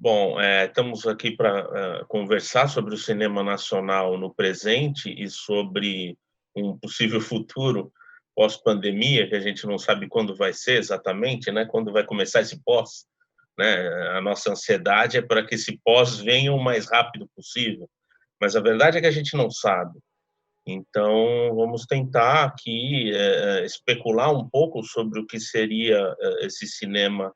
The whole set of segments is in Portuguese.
Bom, estamos aqui para conversar sobre o cinema nacional no presente e sobre um possível futuro pós-pandemia, que a gente não sabe quando vai ser exatamente, né, quando vai começar esse pós, né. A nossa ansiedade é para que esse pós venha o mais rápido possível, mas a verdade é que a gente não sabe. Então, vamos tentar aqui, especular um pouco sobre o que seria, esse cinema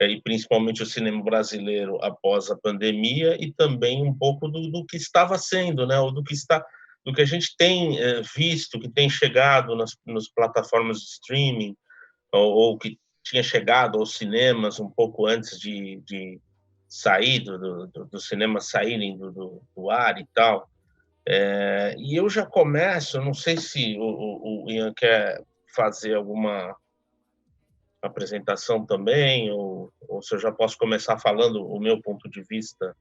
e principalmente o cinema brasileiro após a pandemia e também um pouco do que estava sendo, né, ou do que a gente tem, visto, que tem chegado nas plataformas de streaming, ou que tinha chegado aos cinemas um pouco antes de sair do cinema saírem do ar e tal. E eu já começo, não sei se o Ian quer fazer alguma apresentação também, ou se eu já posso começar falando o meu ponto de vista.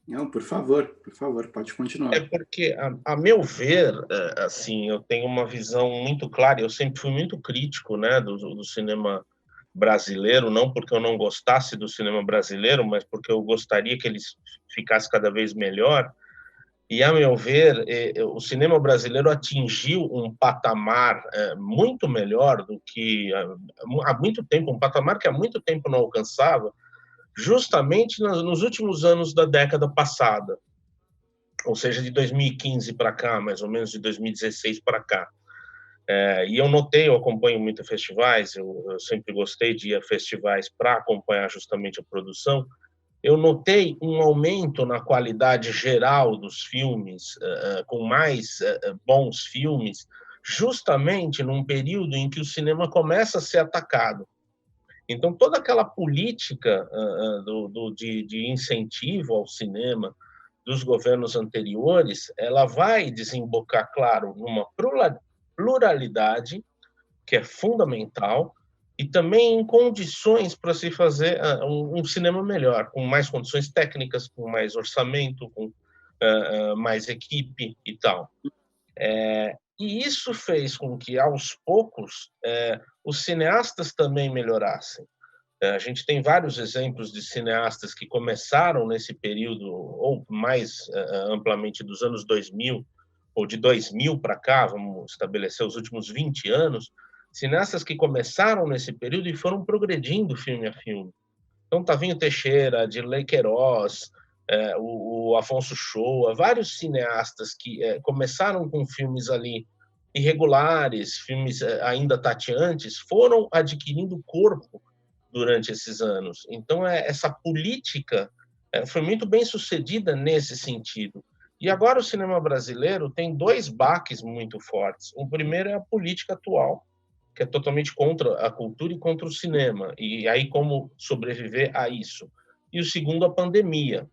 Não, por favor, pode É continuar. porque, a meu ver, assim, eu tenho uma visão muito clara, eu sempre fui muito crítico, né, do cinema brasileiro, não porque eu não gostasse do cinema brasileiro, mas porque eu gostaria que ele ficasse cada vez melhor. E, a meu ver, o cinema brasileiro atingiu um patamar, muito melhor do que há muito tempo, um patamar que há muito tempo não alcançava, justamente nos últimos anos da década passada, ou seja, de 2015 para cá, mais ou menos de 2016 para cá. E eu notei, eu acompanho muito festivais, eu sempre gostei de ir a festivais para acompanhar justamente a produção. Eu notei um aumento na qualidade geral dos filmes, com mais bons filmes, justamente num período em que o cinema começa a ser atacado. Então, toda aquela política de incentivo ao cinema dos governos anteriores, ela vai desembocar, claro, numa pluralidade que é fundamental, e também em condições para se fazer um cinema melhor, com mais condições técnicas, com mais orçamento, com mais equipe e tal. E isso fez com que, aos poucos, os cineastas também melhorassem. A gente tem vários exemplos de cineastas que começaram nesse período, ou mais amplamente dos anos 2000, ou de 2000 para cá, vamos estabelecer os últimos 20 anos, cineastas que começaram nesse período e foram progredindo filme a filme. Então, Tavinho Teixeira, Dirley Queiroz, o Afonso Shoa, vários cineastas que começaram com filmes ali irregulares, filmes ainda tateantes, foram adquirindo corpo durante esses anos. Então, essa política foi muito bem sucedida nesse sentido. E agora o cinema brasileiro tem dois baques muito fortes. O primeiro é a política atual, que é totalmente contra a cultura e contra o cinema. E aí, como sobreviver a isso? E o segundo, a pandemia,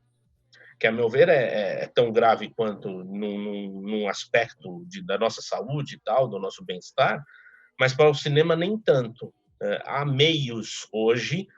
que, a meu ver, é tão grave quanto num aspecto da nossa saúde e tal, do nosso bem-estar, mas para o cinema nem tanto. Há meios hoje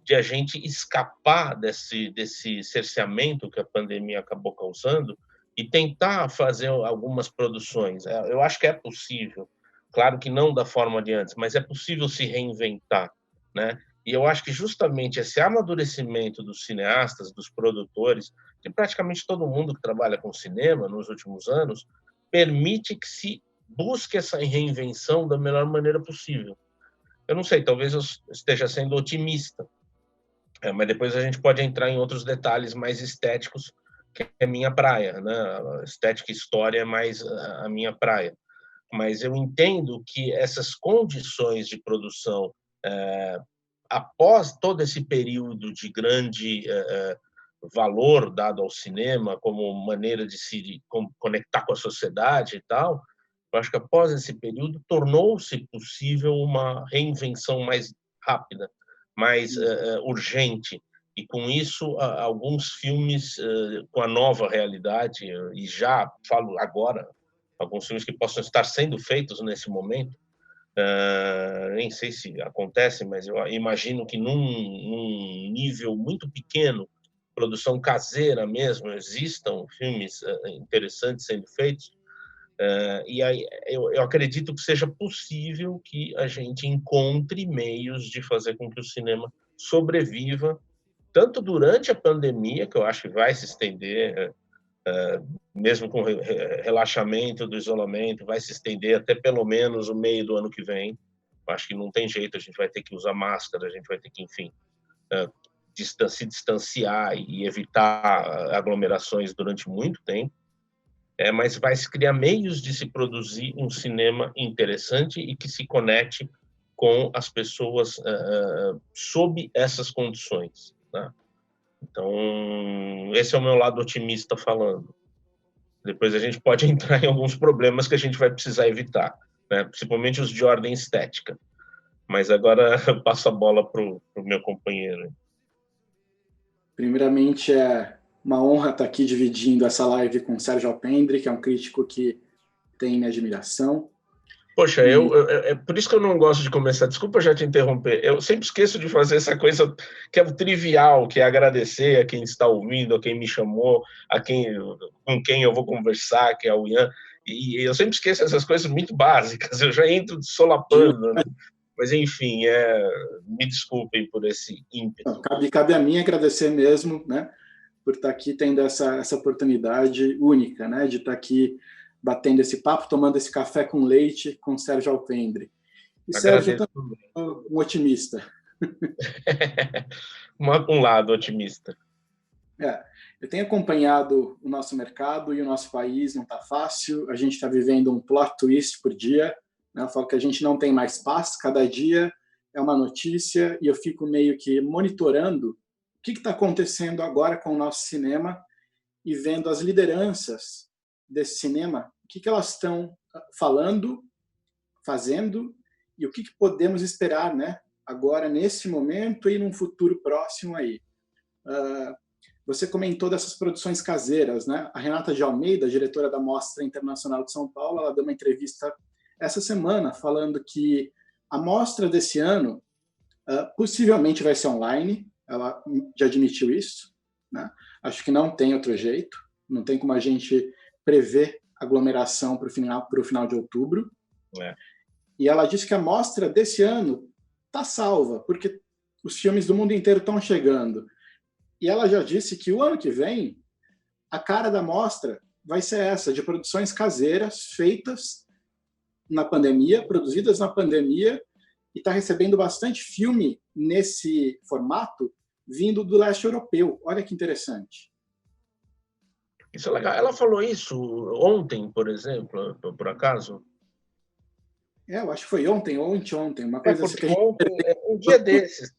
de a gente escapar desse cerceamento que a pandemia acabou causando e tentar fazer algumas produções. Eu acho que é possível, claro que não da forma de antes, mas é possível se reinventar, né? E eu acho que justamente esse amadurecimento dos cineastas, dos produtores, de praticamente todo mundo que trabalha com cinema nos últimos anos, permite que se busque essa reinvenção da melhor maneira possível. Eu não sei, talvez eu esteja sendo otimista, mas depois a gente pode entrar em outros detalhes mais estéticos, que é minha praia, né? Estética e história é mais a minha praia. Mas eu entendo que essas condições de produção, após todo esse período de grande valor dado ao cinema como maneira de se conectar com a sociedade e tal, eu acho que após esse período tornou-se possível uma reinvenção mais rápida, mais urgente, e com isso alguns filmes com a nova realidade, e já falo agora, alguns filmes que possam estar sendo feitos nesse momento, nem sei se acontece, mas eu imagino que num nível muito pequeno, produção caseira mesmo, existam filmes interessantes sendo feitos. E aí eu acredito que seja possível que a gente encontre meios de fazer com que o cinema sobreviva tanto durante a pandemia, que eu acho que vai se estender, mesmo com relaxamento do isolamento, vai se estender até pelo menos o meio do ano que vem. Eu acho que não tem jeito, a gente vai ter que usar máscara, a gente vai ter que, enfim, se distanciar e evitar aglomerações durante muito tempo. Mas vai se criar meios de se produzir um cinema interessante e que se conecte com as pessoas sob essas condições, né? Então, esse é o meu lado otimista falando. Depois a gente pode entrar em alguns problemas que a gente vai precisar evitar, né? Principalmente os de ordem estética. Mas agora eu passo a bola para o meu companheiro. Primeiramente, é uma honra estar aqui dividindo essa live com o Sérgio Alpendre, que é um crítico que tem minha admiração. Poxa, é por isso que eu não gosto de começar. Desculpa já te interromper. Eu sempre esqueço de fazer essa coisa que é o trivial, que é agradecer a quem está ouvindo, a quem me chamou, com quem eu vou conversar, que é o Ian. E eu sempre esqueço essas coisas muito básicas. Eu já entro solapando, né? Mas, enfim, me desculpem por esse ímpeto. Cabe a mim agradecer mesmo, né, por estar aqui tendo essa oportunidade única, né, de estar aqui batendo esse papo, tomando esse café com leite com o Sérgio Alpendre. E Sérgio também é um otimista. Um lado otimista. Eu tenho acompanhado o nosso mercado e o nosso país não está fácil. A gente está vivendo um plot twist por dia. Né? Eu falo que a gente não tem mais paz. Cada dia é uma notícia e eu fico meio que monitorando o que está acontecendo agora com o nosso cinema e vendo as lideranças desse cinema, o que elas estão falando, fazendo e o que podemos esperar, né, agora nesse momento e num futuro próximo aí. Você comentou dessas produções caseiras, né? A Renata de Almeida, diretora da Mostra Internacional de São Paulo, ela deu uma entrevista essa semana falando que a mostra desse ano possivelmente vai ser online. Ela já admitiu isso, né? Acho que não tem outro jeito, não tem como a gente prever aglomeração para o final de outubro. E ela disse que a mostra desse ano está salva, porque os filmes do mundo inteiro estão chegando. E ela já disse que o ano que vem, a cara da mostra vai ser essa, de produções caseiras feitas na pandemia, produzidas na pandemia, e está recebendo bastante filme nesse formato vindo do leste europeu. Olha que interessante. Isso é legal. Ela falou isso ontem, por exemplo, por acaso? Eu acho que foi ontem ou anteontem, uma coisa assim que a gente... Ontem, um dia desses.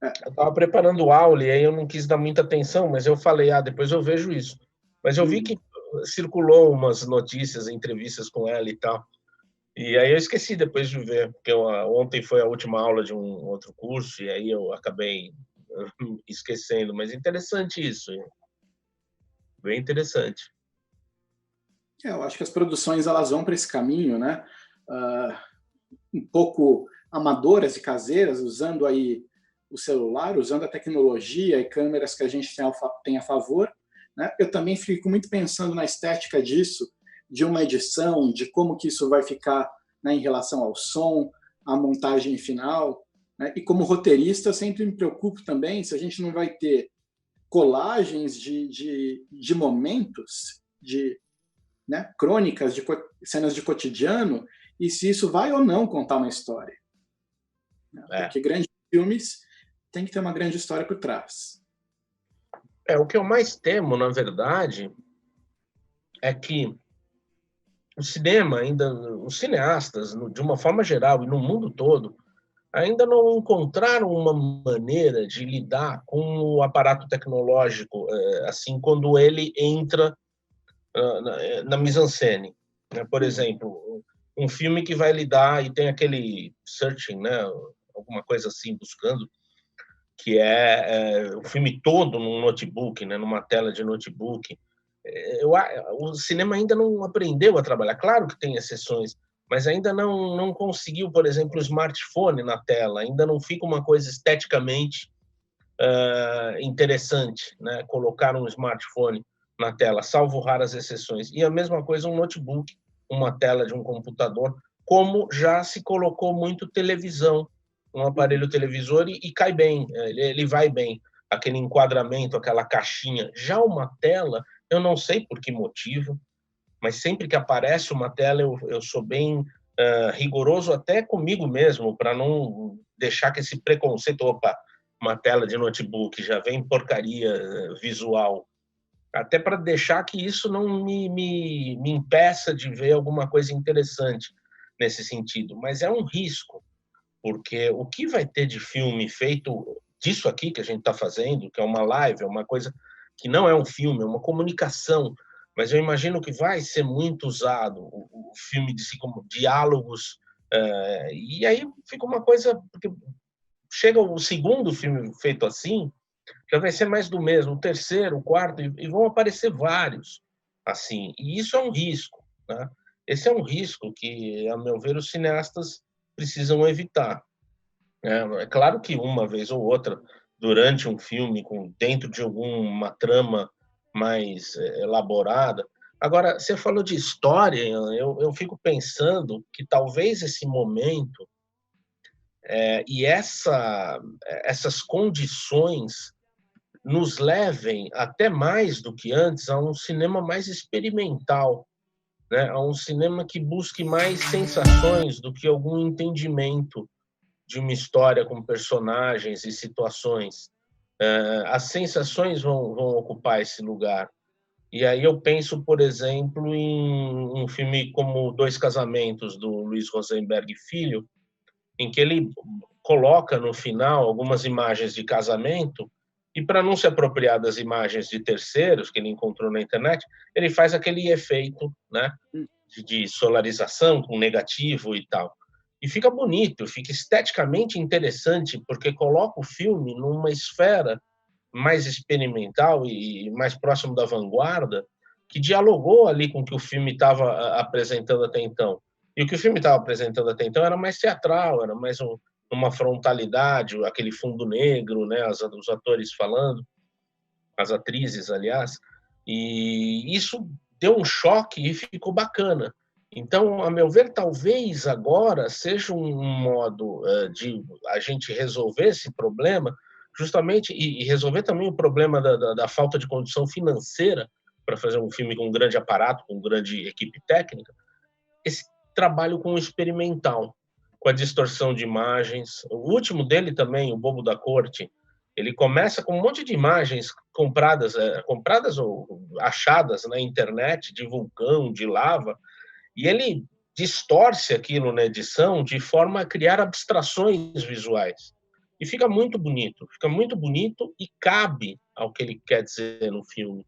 Eu estava preparando aula e aí eu não quis dar muita atenção, mas eu falei, depois eu vejo isso. Mas eu vi que circulou umas notícias, entrevistas com ela e tal. E aí eu esqueci depois de ver, porque ontem foi a última aula de um outro curso e aí eu acabei esquecendo. Mas interessante isso. Bem interessante. Eu acho que as produções elas vão para esse caminho, né? Um pouco amadoras e caseiras, usando aí o celular, usando a tecnologia e câmeras que a gente tem a favor, né? Eu também fico muito pensando na estética disso, de uma edição, de como que isso vai ficar, né, em relação ao som, à montagem final, né? E como roteirista, eu sempre me preocupo também se a gente não vai ter colagens de momentos, de, né, crônicas, de cenas de cotidiano, e se isso vai ou não contar uma história. Porque grandes filmes têm que ter uma grande história por trás. O que eu mais temo, na verdade, é que o cinema, ainda, os cineastas, de uma forma geral e no mundo todo, ainda não encontraram uma maneira de lidar com o aparato tecnológico, assim, quando ele entra na mise-en-scène. Por exemplo, um filme que vai lidar e tem aquele searching, né, alguma coisa assim, buscando, que é o filme todo num notebook, né, numa tela de notebook. O cinema ainda não aprendeu a trabalhar. Claro que tem exceções, mas ainda não conseguiu, por exemplo, o smartphone na tela. Ainda não fica uma coisa esteticamente interessante, né? Colocar um smartphone na tela, salvo raras exceções. E a mesma coisa um notebook, uma tela de um computador, como já se colocou muito televisão, um aparelho televisor, e cai bem, ele vai bem. aquele enquadramento, aquela caixinha. Já uma tela, eu não sei por que motivo, mas sempre que aparece uma tela, eu sou bem rigoroso até comigo mesmo, para não deixar que esse preconceito, opa, uma tela de notebook, já vem porcaria visual, até para deixar que isso não me impeça de ver alguma coisa interessante nesse sentido. Mas é um risco, porque o que vai ter de filme feito disso aqui que a gente está fazendo, que é uma live, é uma coisa que não é um filme, é uma comunicação, mas eu imagino que vai ser muito usado o filme de si como diálogos, e aí fica uma coisa, porque chega o segundo filme feito assim, já vai ser mais do mesmo, o terceiro, o quarto, e vão aparecer vários assim, e isso é um risco, né? Esse é um risco que, a meu ver, os cineastas precisam evitar. É claro que uma vez ou outra, durante um filme, dentro de alguma trama mais elaborada. Agora, você falou de história, eu fico pensando que talvez esse momento e essas condições nos levem, até mais do que antes, a um cinema mais experimental, né? A um cinema que busque mais sensações do que algum entendimento de uma história com personagens e situações. As sensações vão ocupar esse lugar. E aí eu penso, por exemplo, em um filme como Dois Casamentos, do Luiz Rosenberg Filho, em que ele coloca no final algumas imagens de casamento e, para não se apropriar das imagens de terceiros que ele encontrou na internet, ele faz aquele efeito, né, de solarização com negativo e tal. E fica bonito, fica esteticamente interessante, porque coloca o filme numa esfera mais experimental e mais próximo da vanguarda, que dialogou ali com o que o filme estava apresentando até então. E o que o filme estava apresentando até então era mais teatral, era mais uma frontalidade, aquele fundo negro, né, os atores falando, as atrizes, aliás, e isso deu um choque e ficou bacana. Então, a meu ver, talvez agora seja um modo de a gente resolver esse problema, justamente, e resolver também o problema da falta de condição financeira para fazer um filme com um grande aparato, com grande equipe técnica, esse trabalho com o experimental, com a distorção de imagens. O último dele também, O Bobo da Corte, ele começa com um monte de imagens compradas ou achadas na internet, de vulcão, de lava, e ele distorce aquilo na edição de forma a criar abstrações visuais. E fica muito bonito e cabe ao que ele quer dizer no filme.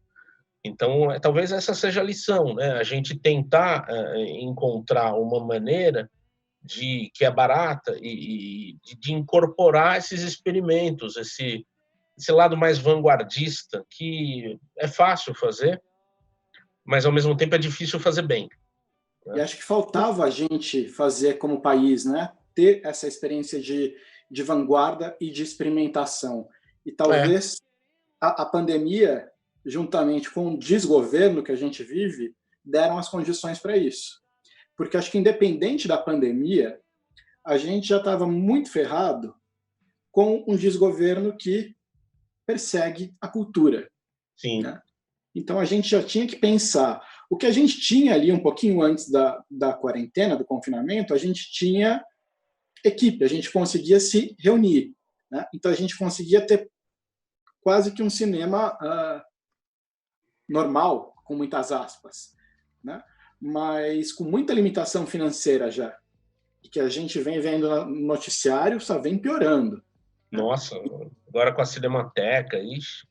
Então, talvez essa seja a lição, né? A gente tentar encontrar uma maneira que é barata e de incorporar esses experimentos, esse lado mais vanguardista, que é fácil fazer, mas ao mesmo tempo é difícil fazer bem. E acho que faltava a gente fazer como país, né? Ter essa experiência de vanguarda e de experimentação. E talvez a pandemia, juntamente com o desgoverno que a gente vive, deram as condições para isso. Porque acho que, independente da pandemia, a gente já estava muito ferrado com um desgoverno que persegue a cultura. Sim. Né? Então, a gente já tinha que pensar. O que a gente tinha ali um pouquinho antes da quarentena, do confinamento, a gente tinha equipe, a gente conseguia se reunir. Né? Então, a gente conseguia ter quase que um cinema normal, com muitas aspas. Né? Mas com muita limitação financeira já. E que a gente vem vendo no noticiário, só vem piorando. Nossa, agora com a Cinemateca, ixi.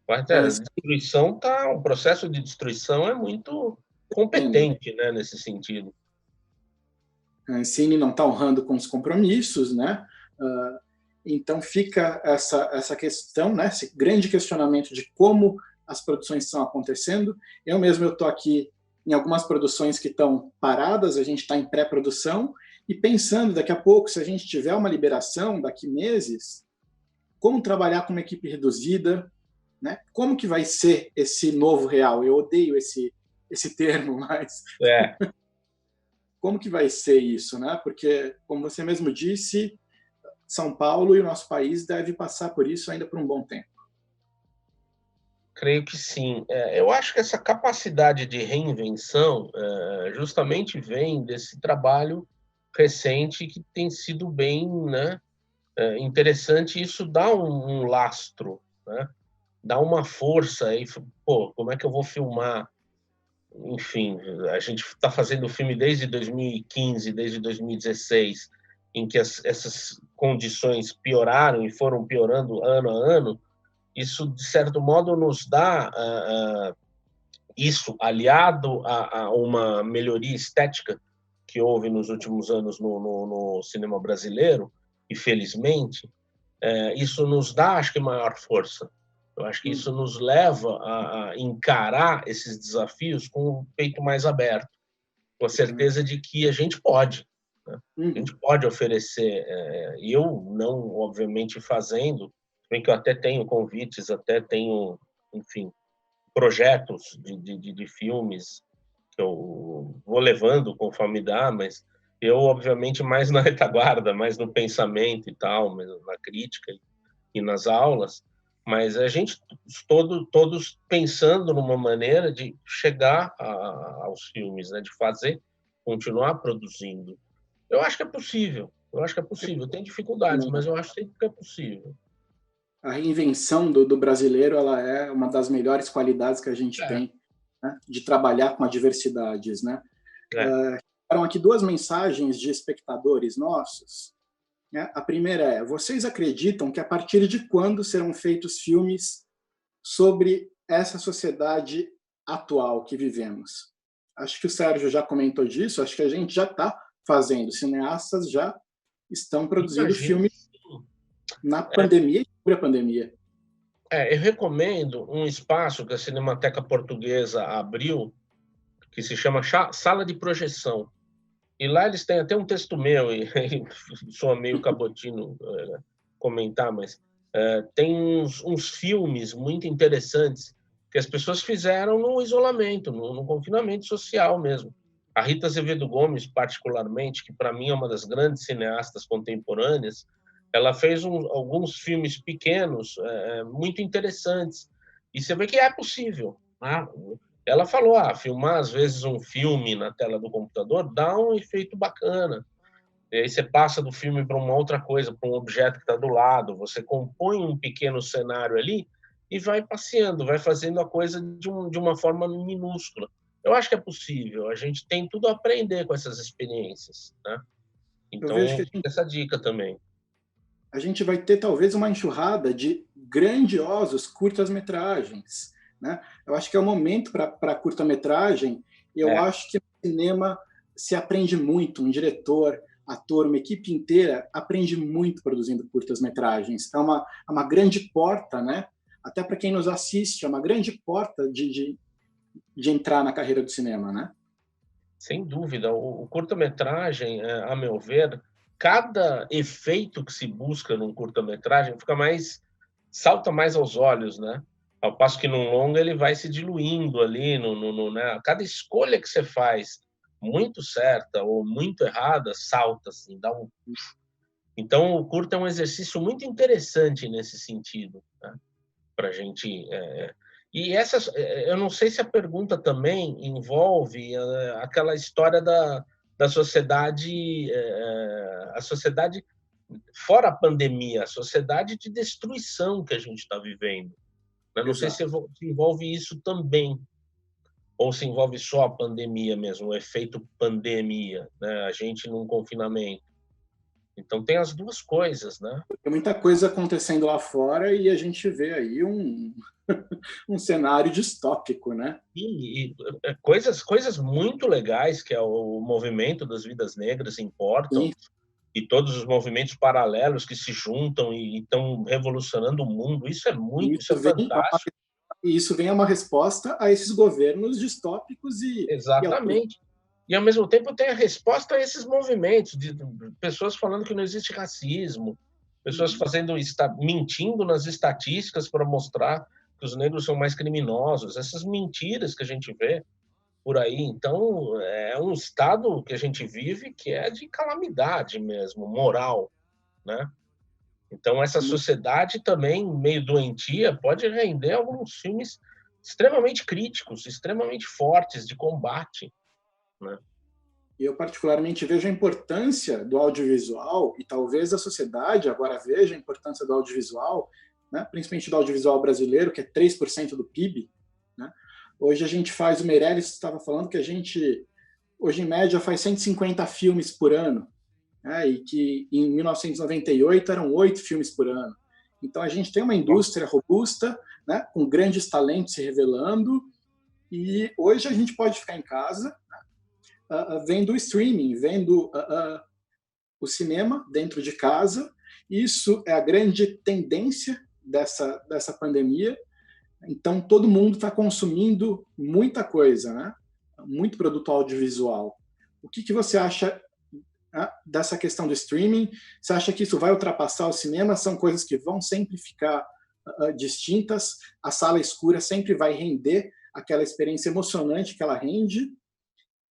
A destruição o processo de destruição é muito competente, né, nesse sentido. A Ancine não está honrando com os compromissos, né? Então fica essa questão, né? Esse grande questionamento de como as produções estão acontecendo. Eu estou aqui em algumas produções que estão paradas, a gente está em pré-produção e pensando daqui a pouco, se a gente tiver uma liberação daqui meses, como trabalhar com uma equipe reduzida, né? Como que vai ser esse novo real? Eu odeio esse termo, mas como que vai ser isso, né? Porque, como você mesmo disse, São Paulo e o nosso país deve passar por isso ainda por um bom tempo. Creio que sim. Eu acho que essa capacidade de reinvenção, justamente vem desse trabalho recente que tem sido bem, né, interessante. Isso dá um lastro, né? Dá uma força aí. Pô, como é que eu vou filmar? Enfim, a gente está fazendo o filme desde 2015, desde 2016, em que essas condições pioraram e foram piorando ano a ano. Isso, de certo modo, nos dá isso aliado a uma melhoria estética que houve nos últimos anos no cinema brasileiro, e felizmente, isso nos dá, acho que, maior força. Eu acho que isso nos leva a encarar esses desafios com o peito mais aberto, com a certeza de que a gente pode, né? A gente pode oferecer, e eu não, obviamente, fazendo, bem que eu até tenho convites, até tenho, enfim, projetos de filmes que eu vou levando conforme dá, mas eu, obviamente, mais na retaguarda, mais no pensamento e tal, na crítica e nas aulas, mas a gente todos pensando numa maneira de chegar aos filmes, né, de fazer, continuar produzindo. Eu acho que é possível, eu acho que é possível. Tem dificuldades, mas eu acho sempre que é possível. A reinvenção do brasileiro, ela é uma das melhores qualidades que a gente É, tem, né, de trabalhar com adversidades, né? é. Chegaram aqui duas mensagens de espectadores nossos, né? A primeira é: vocês acreditam que a partir de quando serão feitos filmes sobre essa sociedade atual que vivemos? Acho que o Sérgio já comentou disso, acho que a gente já está fazendo, cineastas já estão produzindo Imagino. filmes na pandemia e sobre a pandemia. Eu recomendo um espaço que a Cinemateca Portuguesa abriu, que se chama Sala de Projeção. E lá eles têm até um texto meu, e soa meio cabotino comentar, mas tem uns filmes muito interessantes que as pessoas fizeram no isolamento, no confinamento social mesmo. A Rita Azevedo Gomes, particularmente, que para mim é uma das grandes cineastas contemporâneas, ela fez alguns filmes pequenos muito interessantes. E você vê que é possível, né? Ela falou, filmar às vezes um filme na tela do computador dá um efeito bacana. E aí você passa do filme para uma outra coisa, para um objeto que está do lado, você compõe um pequeno cenário ali e vai passeando, vai fazendo a coisa de uma forma minúscula. Eu acho que é possível, a gente tem tudo a aprender com essas experiências, né? Eu vejo Então, que fica essa dica também. a gente vai ter talvez uma enxurrada de grandiosos curtas-metragens, né? Eu acho que é o momento para curta-metragem, e eu É, acho que no cinema se aprende muito, um diretor, ator, uma equipe inteira aprende muito produzindo curtas-metragens. É uma grande porta, né? Até para quem nos assiste, é uma grande porta de entrar na carreira do cinema, né? sem dúvida. O curta-metragem, a meu ver, cada efeito que se busca num curta-metragem salta mais aos olhos, né? Ao passo que num longa ele vai se diluindo ali, né? Cada escolha que você faz, muito certa ou muito errada, salta, assim, dá um... Então, o curta é um exercício muito interessante nesse sentido, né? Para a gente. E eu não sei se a pergunta também envolve aquela história da sociedade, a sociedade fora a pandemia, a sociedade de destruição que a gente está vivendo. Eu não sei se Exato. envolve isso também, ou se envolve só a pandemia mesmo, o efeito pandemia, né? A gente num confinamento. Então tem as duas coisas, né? Tem muita coisa acontecendo lá fora e a gente vê aí um cenário distópico, né? Coisas muito legais, que é o movimento das vidas negras importam, Sim, e todos os movimentos paralelos que se juntam e estão revolucionando o mundo. e Isso é fantástico. isso vem a uma resposta a esses governos distópicos e Exatamente. E, ao mesmo tempo, tem a resposta a esses movimentos de pessoas falando que não existe racismo, pessoas mentindo nas estatísticas para mostrar que os negros são mais criminosos, essas mentiras que a gente vê por aí. Então, é um estado que a gente vive que é de calamidade mesmo, moral, né? Então, essa sociedade também, meio doentia, pode render alguns filmes extremamente críticos, extremamente fortes de combate, né? Eu particularmente vejo a importância do audiovisual, e talvez a sociedade agora veja a importância do audiovisual, né, principalmente do audiovisual brasileiro, que é 3% do PIB. Né? Hoje a gente faz, o Meirelles estava falando que a gente, hoje em média, faz 150 filmes por ano, né, e que em 1998 eram 8 filmes por ano. Então a gente tem uma indústria robusta, né, com grandes talentos se revelando, e hoje a gente pode ficar em casa vendo o streaming, vendo o cinema dentro de casa. Isso é a grande tendência dessa pandemia. Então, todo mundo está consumindo muita coisa, né? Muito produto audiovisual. O que você acha dessa questão do streaming? Você acha que isso vai ultrapassar o cinema? São coisas que vão sempre ficar distintas? A sala escura sempre vai render aquela experiência emocionante que ela rende?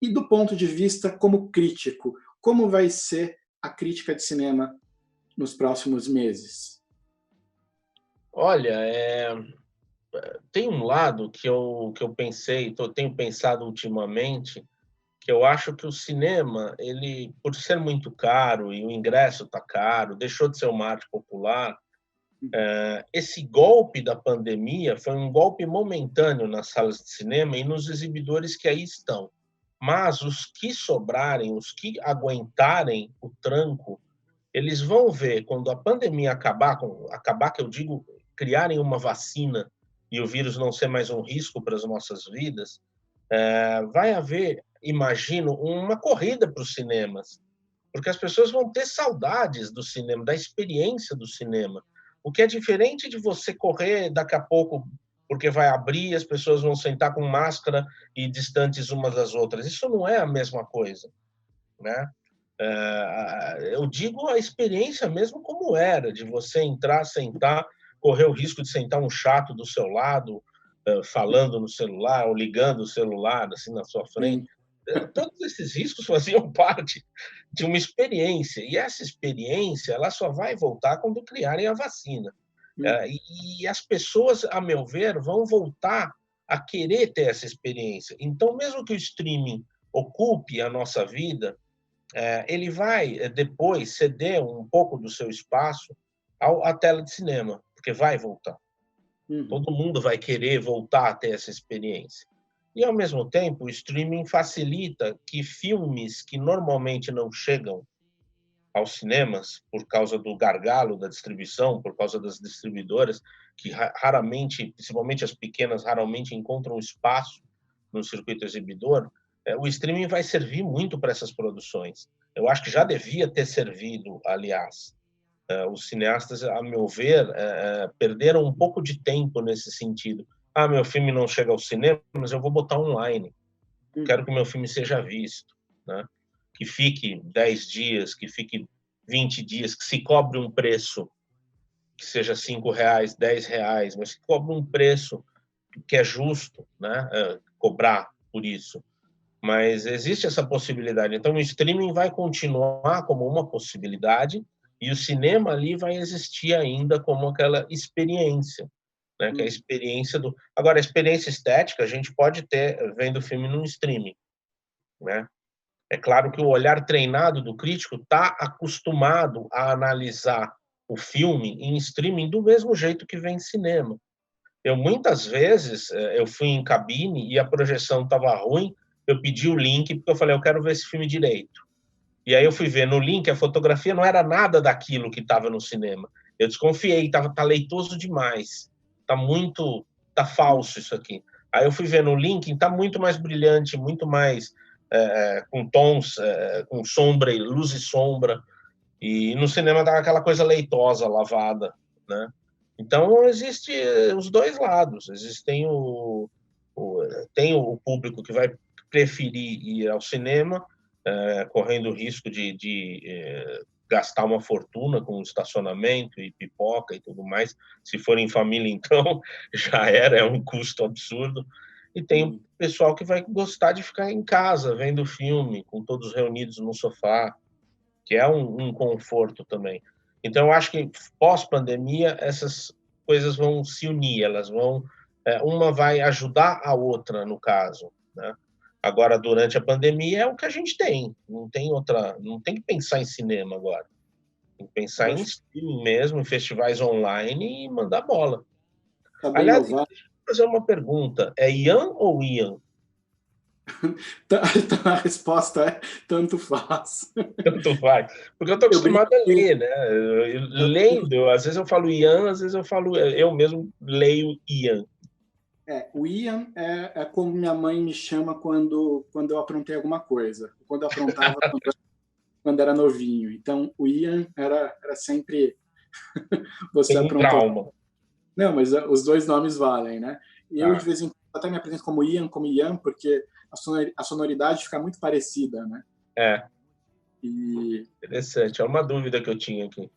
E do ponto de vista como crítico, como vai ser a crítica de cinema nos próximos meses? Olha, tem um lado que eu pensei, tenho pensado ultimamente, que eu acho que o cinema, ele, por ser muito caro e o ingresso está caro, deixou de ser uma arte popular. Esse golpe da pandemia foi um golpe momentâneo nas salas de cinema e nos exibidores que aí estão. Mas os que sobrarem, os que aguentarem o tranco, eles vão ver, quando a pandemia acabar que eu digo, criarem uma vacina e o vírus não ser mais um risco para as nossas vidas, vai haver, imagino, uma corrida para os cinemas, porque as pessoas vão ter saudades do cinema, da experiência do cinema, o que é diferente de você correr daqui a pouco, porque vai abrir, as pessoas vão sentar com máscara e distantes umas das outras. Isso não é a mesma coisa, né? Eu digo a experiência mesmo como era, de você entrar, sentar, correr o risco de sentar um chato do seu lado, falando no celular ou ligando o celular assim na sua frente. Sim. Todos esses riscos faziam parte de uma experiência, e essa experiência ela só vai voltar quando criarem a vacina. E as pessoas, a meu ver, vão voltar a querer ter essa experiência. Então, mesmo que o streaming ocupe a nossa vida, ele vai depois ceder um pouco do seu espaço à tela de cinema, porque vai voltar. Uhum. Todo mundo vai querer voltar a ter essa experiência. E, ao mesmo tempo, o streaming facilita que filmes que normalmente não chegam aos cinemas, por causa do gargalo da distribuição, por causa das distribuidoras, que raramente, principalmente as pequenas, raramente encontram espaço no circuito exibidor, o streaming vai servir muito para essas produções. Eu acho que já devia ter servido, aliás. Os cineastas, a meu ver, perderam um pouco de tempo nesse sentido. Meu filme não chega ao cinema, mas eu vou botar online. Quero que o meu filme seja visto, né? Que fique 10 dias, que fique 20 dias, que se cobre um preço, que seja R$ 5, R$ 10, mas que cobre um preço que é justo, né? Cobrar por isso. Mas existe essa possibilidade. Então, o streaming vai continuar como uma possibilidade e o cinema ali vai existir ainda como aquela experiência, né? Que é a experiência do... Agora, a experiência estética a gente pode ter vendo o filme no streaming, né? É claro que o olhar treinado do crítico está acostumado a analisar o filme em streaming do mesmo jeito que vem em cinema. Eu muitas vezes eu fui em cabine e a projeção estava ruim, eu pedi o link porque eu falei, eu quero ver esse filme direito. E aí eu fui ver no link, a fotografia não era nada daquilo que estava no cinema. Eu desconfiei, tá leitoso demais. Tá falso isso aqui. Aí eu fui ver no link, tá muito mais brilhante, muito mais com tons, com sombra, luz e sombra. E no cinema dá aquela coisa leitosa, lavada, né? Então existe os dois lados. Tem o público que vai preferir ir ao cinema, correndo o risco de gastar uma fortuna com estacionamento e pipoca e tudo mais. Se for em família, então, já é um custo absurdo. E tem o pessoal que vai gostar de ficar em casa, vendo filme, com todos reunidos no sofá, que é um conforto também. Então, eu acho que pós-pandemia, essas coisas vão se unir, elas vão uma vai ajudar a outra, no caso, né? Agora, durante a pandemia, é o que a gente tem. Não tem outra, não tem que pensar em cinema agora. Tem que pensar em streaming mesmo, em festivais online e mandar bola. Tá bem Aliás, ousado. deixa eu fazer uma pergunta. É Ian ou Ian? A resposta é tanto faz. Tanto faz. Porque eu estou Eu brinco acostumado a que ler, né? Lendo, às vezes eu falo Ian, às vezes eu falo. Eu mesmo leio Ian. o Ian é como minha mãe me chama quando eu aprontei alguma coisa. Quando eu aprontava quando era novinho. Então, o Ian era sempre você Tem um aprontou. trauma. Não, mas os dois nomes valem, né? E eu, de Tá. vez em quando, até me apresento como Ian, porque a sonoridade fica muito parecida, né? É, E interessante. É uma dúvida que eu tinha aqui.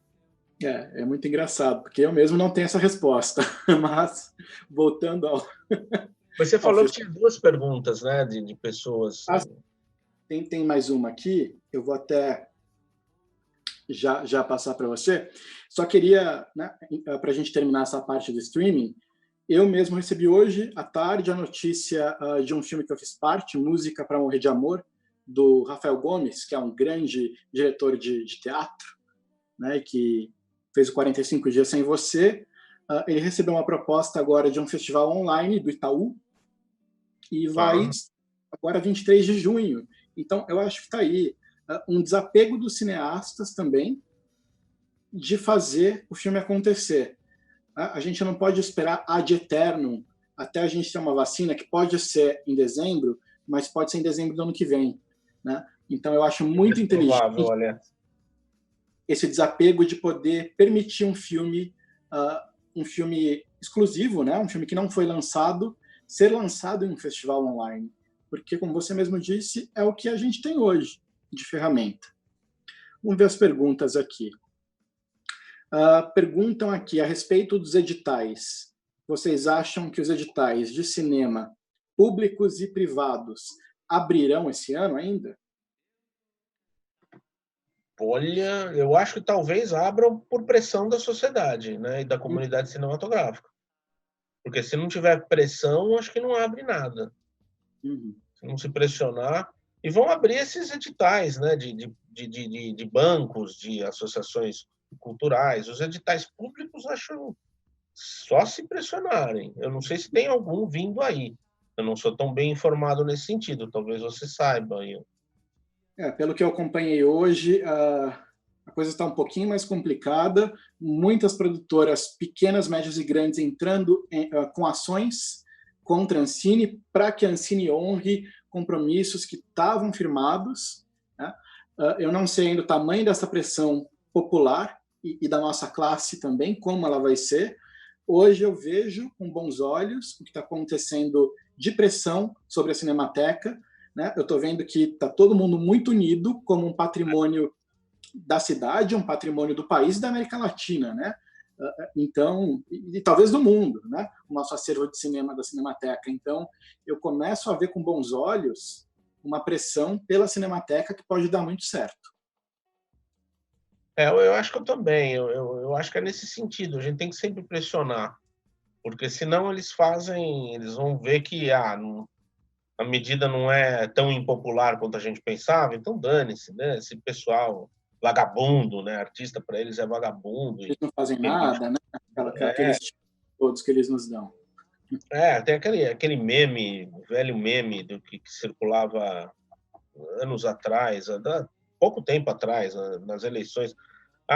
é muito engraçado, porque eu mesmo não tenho essa resposta. Mas, voltando Mas você ao falou que festival, tinha duas perguntas, né, de pessoas. tem mais uma aqui, eu vou até já passar para você. Só queria, né, para a gente terminar essa parte do streaming, eu mesmo recebi hoje à tarde a notícia de um filme que eu fiz parte, Música para Morrer de Amor, do Rafael Gomes, que é um grande diretor de teatro, né, que fez o 45 Dias Sem Você. Ele recebeu uma proposta agora de um festival online do Itaú e vai Ah, agora 23 de junho. Então, eu acho que está aí um desapego dos cineastas também de fazer o filme acontecer. A gente não pode esperar ad eternum até a gente ter uma vacina que pode ser em dezembro, mas pode ser em dezembro do ano que vem, né? Então eu acho é muito mais inteligente provável, olha. esse desapego de poder permitir um filme exclusivo, né? Um filme que não foi lançado, ser lançado em um festival online, porque como você mesmo disse, é o que a gente tem hoje de ferramenta. Vamos ver as perguntas aqui. Perguntam aqui a respeito dos editais. Vocês acham que os editais de cinema públicos e privados abrirão esse ano ainda? Olha, eu acho que talvez abram por pressão da sociedade, né, e da comunidade cinematográfica. Porque se não tiver pressão, acho que não abre nada. Uhum. Se não se pressionar. E vão abrir esses editais, né, de bancos, de associações culturais. Os editais públicos, acho só se pressionarem. Eu não sei se tem algum vindo aí. Eu não sou tão bem informado nesse sentido. Talvez você saiba. Pelo que eu acompanhei hoje, a coisa está um pouquinho mais complicada. Muitas produtoras pequenas, médias e grandes entrando com ações contra a Ancine para que a Ancine honre compromissos que estavam firmados, né? Eu não sei ainda o tamanho dessa pressão popular e da nossa classe também, como ela vai ser. Hoje eu vejo com bons olhos o que está acontecendo de pressão sobre a Cinemateca, né? Eu estou vendo que está todo mundo muito unido como um patrimônio da cidade, um patrimônio do país e da América Latina, né? Então, e talvez do mundo, né? O nosso acervo de cinema da Cinemateca. Então, eu começo a ver com bons olhos uma pressão pela Cinemateca que pode dar muito certo. Eu acho que eu também. Eu acho que é nesse sentido. A gente tem que sempre pressionar, porque senão eles vão ver que a medida não é tão impopular quanto a gente pensava. Então dane-se, né? Esse pessoal vagabundo, né? Artista para eles é vagabundo Eles e não fazem político. nada, né? Aqueles todos que eles nos dão. Tem aquele meme, velho meme do que circulava anos atrás, há pouco tempo atrás, nas eleições.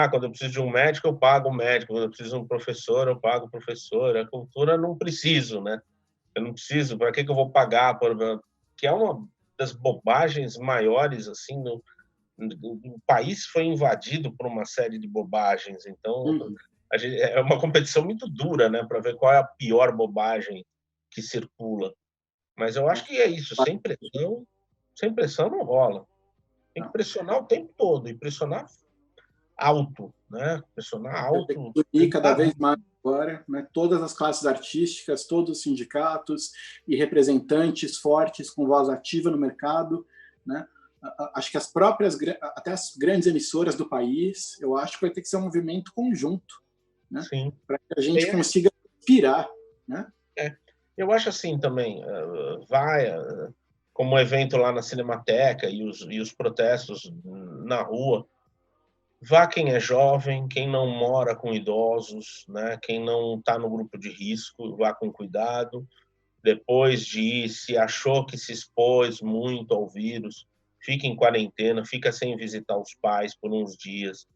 Quando eu preciso de um médico, eu pago o médico. Quando eu preciso de um professor, eu pago o professor. A cultura não preciso, né? Eu não preciso. Para que eu vou pagar? Que é uma das bobagens maiores, assim. O país foi invadido por uma série de bobagens. Então, é uma competição muito dura, né? Para ver qual é a pior bobagem que circula. Mas eu acho que é isso. Sem pressão não rola. Tem que Não. pressionar o tempo todo e pressionar alto, né? Pressionar Tem alto. que unir cada vez mais agora, né? Todas as classes artísticas, todos os sindicatos e representantes fortes com voz ativa no mercado, né? Acho que até as grandes emissoras do país, eu acho que vai ter que ser um movimento conjunto, né? Sim. Para que a gente consiga inspirar, né? Eu acho assim também, vai, como o evento lá na Cinemateca e os protestos na rua, vá quem é jovem, quem não mora com idosos, né? Quem não está no grupo de risco, vá com cuidado. Depois de ir, se achou que se expôs muito ao vírus, fica em quarentena, fica sem visitar os pais por uns dias,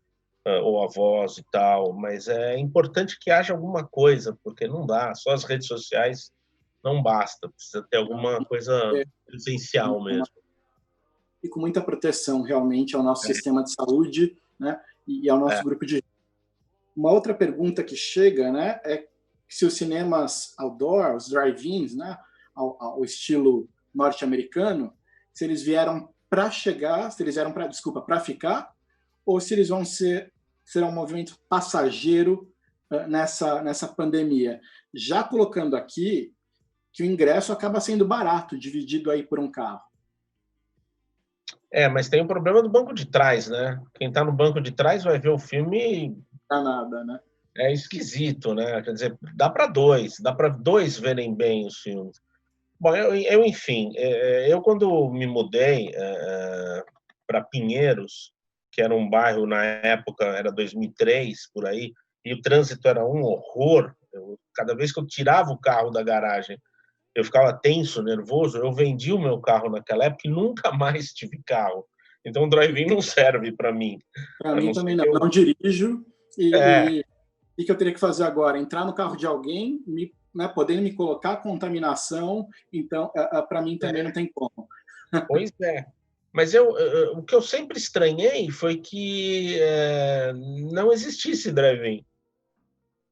ou avós e tal. Mas é importante que haja alguma coisa, porque não dá, só as redes sociais não basta, precisa ter alguma coisa presencial mesmo. E com muita proteção, realmente, ao nosso sistema de saúde, né, e ao nosso grupo de... Uma outra pergunta que chega, né, é se os cinemas outdoor, os drive-ins, né, ao estilo norte-americano, se eles vieram para chegar, se eles vieram para, desculpa, para ficar, ou se eles vão ser um movimento passageiro nessa pandemia. Já colocando aqui que o ingresso acaba sendo barato, dividido aí por um carro. Mas tem o problema do banco de trás, né? Quem está no banco de trás vai ver o filme... Nada, né? É esquisito, né? Quer dizer, dá para dois verem bem os filmes. Bom, enfim, eu quando me mudei para Pinheiros, que era um bairro na época, era 2003, por aí, e o trânsito era um horror. Cada vez que eu tirava o carro da garagem, eu ficava tenso, nervoso. Eu vendi o meu carro naquela época e nunca mais tive carro. Então o drive-in não serve para mim. Para mim também não. Não dirijo e o que eu teria que fazer agora? Entrar no carro de alguém, podendo me colocar contaminação, então, para mim também não tem como. Pois é. Mas o que eu sempre estranhei foi que não existisse drive-in.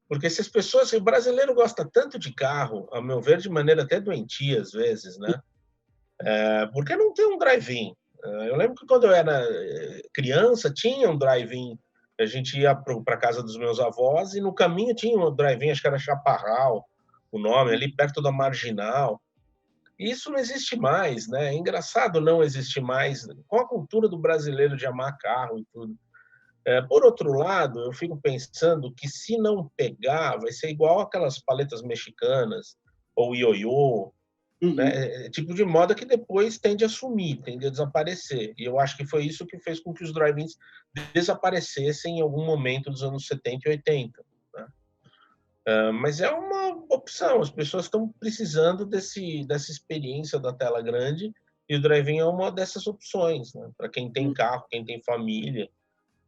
Porque se as pessoas... O brasileiro gosta tanto de carro, a meu ver, de maneira até doentia, às vezes, né? Por que não tem um drive-in? Eu lembro que quando eu era criança, tinha um drive-in. A gente ia para a casa dos meus avós e no caminho tinha um drive-in, acho que era Chaparral, o nome, ali perto da Marginal. E isso não existe mais, né? É engraçado não existir mais, com a cultura do brasileiro de amar carro e tudo. Por outro lado, eu fico pensando que se não pegar, vai ser igual aquelas paletas mexicanas ou ioiô, né? Tipo de moda que depois tende a sumir, tende a desaparecer. E eu acho que foi isso que fez com que os drive-ins desaparecessem em algum momento dos anos 70 e 80. Né? Mas é uma opção, as pessoas estão precisando dessa experiência da tela grande e o drive-in é uma dessas opções. Né? Para quem tem carro, quem tem família,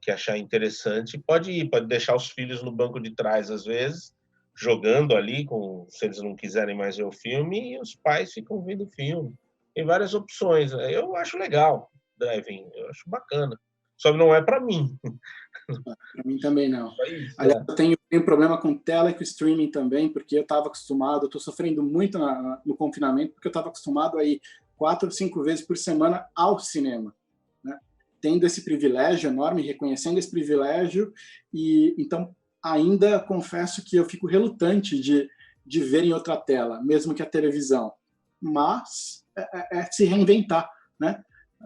que achar interessante, pode ir, pode deixar os filhos no banco de trás, às vezes, jogando ali, se eles não quiserem mais ver o filme, e os pais ficam vendo o filme. Tem várias opções. Né? Eu acho legal drive-in, eu acho bacana. Só que não é para mim. Para mim também não. Aliás, eu tenho problema com tela e com streaming também, porque eu estava acostumado, eu estou sofrendo muito no confinamento, porque eu estava acostumado a ir 4 ou 5 vezes por semana ao cinema. Né? Tendo esse privilégio enorme, reconhecendo esse privilégio, e então ainda confesso que eu fico relutante de ver em outra tela, mesmo que a televisão. Mas é se reinventar, né?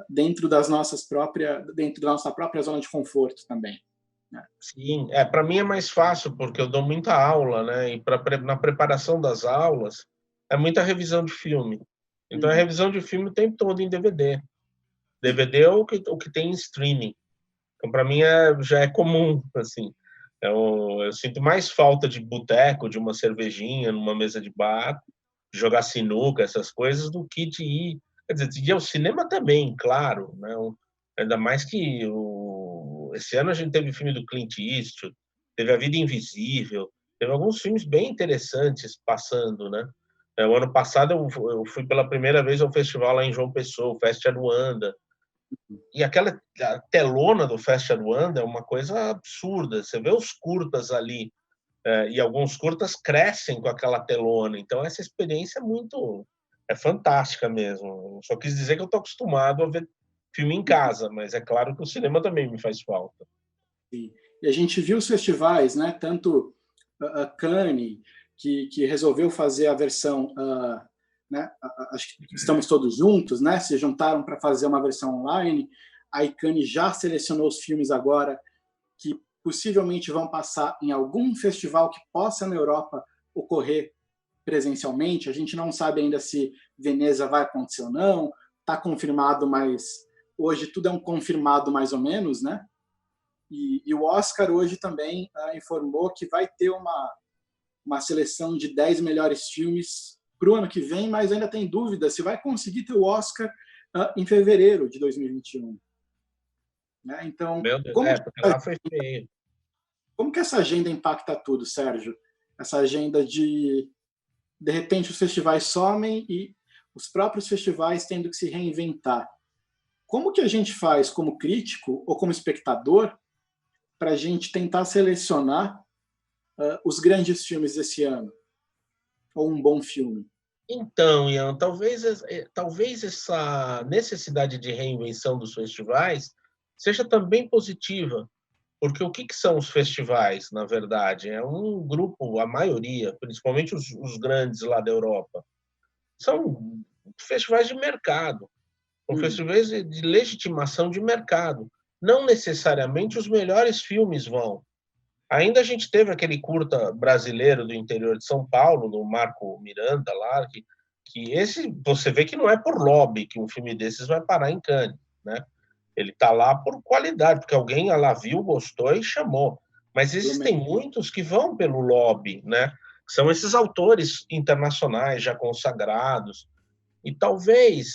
Dentro da nossa própria zona de conforto também. Né? Sim, para mim é mais fácil, porque eu dou muita aula, né? E na preparação das aulas, é muita revisão de filme. Então, é revisão de filme o tempo todo em DVD. DVD é o que tem em streaming. Então, para mim, já é comum, assim. Eu sinto mais falta de boteco, de uma cervejinha numa mesa de bar, de jogar sinuca, essas coisas, do que de ir... Quer dizer, de ir ao cinema também, claro. Né? Ainda mais que esse ano a gente teve o filme do Clint Eastwood, teve A Vida Invisível, teve alguns filmes bem interessantes passando, né? O ano passado eu fui pela primeira vez ao festival lá em João Pessoa, o Fest Aruanda, e aquela telona do Fest Aruanda é uma coisa absurda. Você vê os curtas ali, e alguns curtas crescem com aquela telona. Então, essa experiência é fantástica mesmo. Só quis dizer que eu estou acostumado a ver filme em casa, mas é claro que o cinema também me faz falta. Sim. E a gente viu os festivais, né? Tanto a Cannes, que resolveu fazer a versão, né? Acho que Estamos Todos Juntos, né? Se juntaram para fazer uma versão online. A Cannes já selecionou os filmes agora que possivelmente vão passar em algum festival que possa na Europa ocorrer presencialmente. A gente não sabe ainda se Veneza vai acontecer ou não. Está confirmado, mas hoje tudo é um confirmado mais ou menos, né? E o Oscar hoje também informou que vai ter uma seleção de 10 melhores filmes para o ano que vem, mas ainda tem dúvida se vai conseguir ter o Oscar em fevereiro de 2021. Né? Então, Meu Deus, porque lá foi feio. Como que essa agenda impacta tudo, Sérgio? Essa agenda de repente, os festivais somem e os próprios festivais tendo que se reinventar. Como que a gente faz, como crítico ou como espectador, para a gente tentar selecionar os grandes filmes desse ano? Ou um bom filme? Então, Ian, talvez essa necessidade de reinvenção dos festivais seja também positiva, porque o que são os festivais, na verdade? É um grupo, a maioria, principalmente os grandes lá da Europa, são festivais de mercado, são festivais de legitimação de mercado. Não necessariamente os melhores filmes vão. Ainda a gente teve aquele curta brasileiro do interior de São Paulo, do Marco Miranda lá, que esse você vê que não é por lobby que um filme desses vai parar em Cannes, né? Ele está lá por qualidade, porque alguém lá viu, gostou e chamou. Mas existem muitos que vão pelo lobby, né? São esses autores internacionais já consagrados. E talvez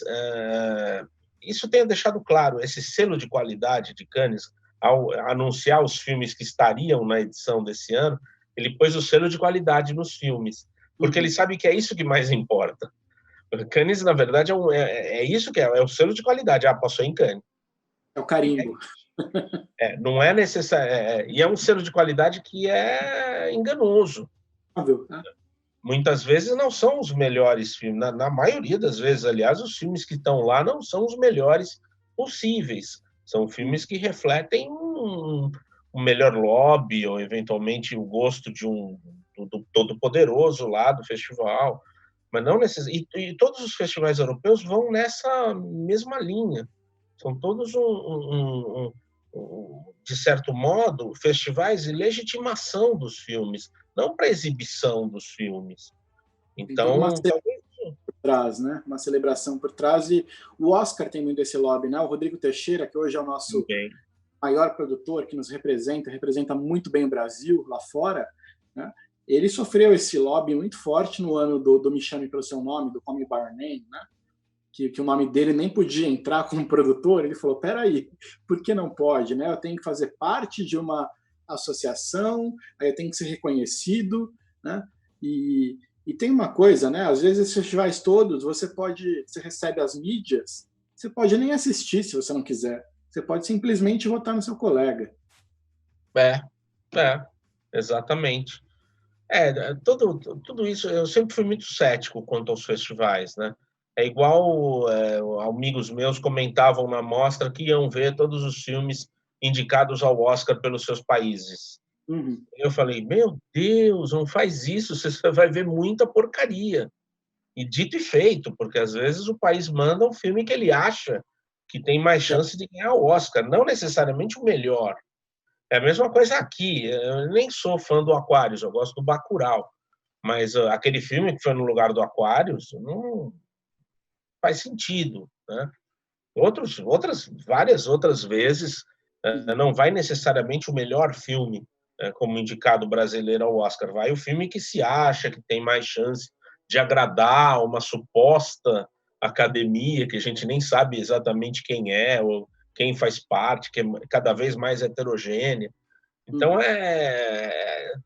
isso tenha deixado claro, esse selo de qualidade de Cannes, ao anunciar os filmes que estariam na edição desse ano, ele pôs o selo de qualidade nos filmes, porque ele sabe que é isso que mais importa. Cannes, na verdade, é isso que é o selo de qualidade. Passou em Cannes. É o carimbo. Não é necessário. E é um selo de qualidade que é enganoso. Muitas vezes não são os melhores filmes. Na maioria das vezes, aliás, os filmes que estão lá não são os melhores possíveis. São filmes que refletem um melhor lobby ou, eventualmente, o gosto do todo-poderoso lá do festival. Mas não e todos os festivais europeus vão nessa mesma linha. São todos, de certo modo, festivais de legitimação dos filmes, não para exibição dos filmes. Então, por trás, né? Uma celebração por trás. E o Oscar tem muito esse lobby, né? O Rodrigo Teixeira, que hoje é o nosso maior produtor, que nos representa muito bem o Brasil lá fora, né? Ele sofreu esse lobby muito forte no ano do Me Chame Pelo Seu Nome, do Call Me By Your Name, né? Que o nome dele nem podia entrar como produtor. Ele falou, peraí, por que não pode? Né? Eu tenho que fazer parte de uma associação, aí eu tenho que ser reconhecido, né? E tem uma coisa, né? Às vezes esses festivais todos, você recebe as mídias, você pode nem assistir se você não quiser. Você pode simplesmente votar no seu colega. Exatamente. Tudo isso, eu sempre fui muito cético quanto aos festivais, né? É igual amigos meus comentavam na mostra que iam ver todos os filmes indicados ao Oscar pelos seus países. Eu falei, meu Deus, não faz isso, você vai ver muita porcaria. E dito e feito, porque às vezes o país manda um filme que ele acha que tem mais chance de ganhar o Oscar, não necessariamente o melhor. É a mesma coisa aqui, eu nem sou fã do Aquarius, eu gosto do Bacurau, mas aquele filme que foi no lugar do Aquarius não faz sentido, né? Várias outras vezes, não vai necessariamente o melhor filme como indicado brasileiro ao Oscar, vai o filme que se acha que tem mais chance de agradar uma suposta academia, que a gente nem sabe exatamente quem é, ou quem faz parte, que é cada vez mais heterogênea. Então,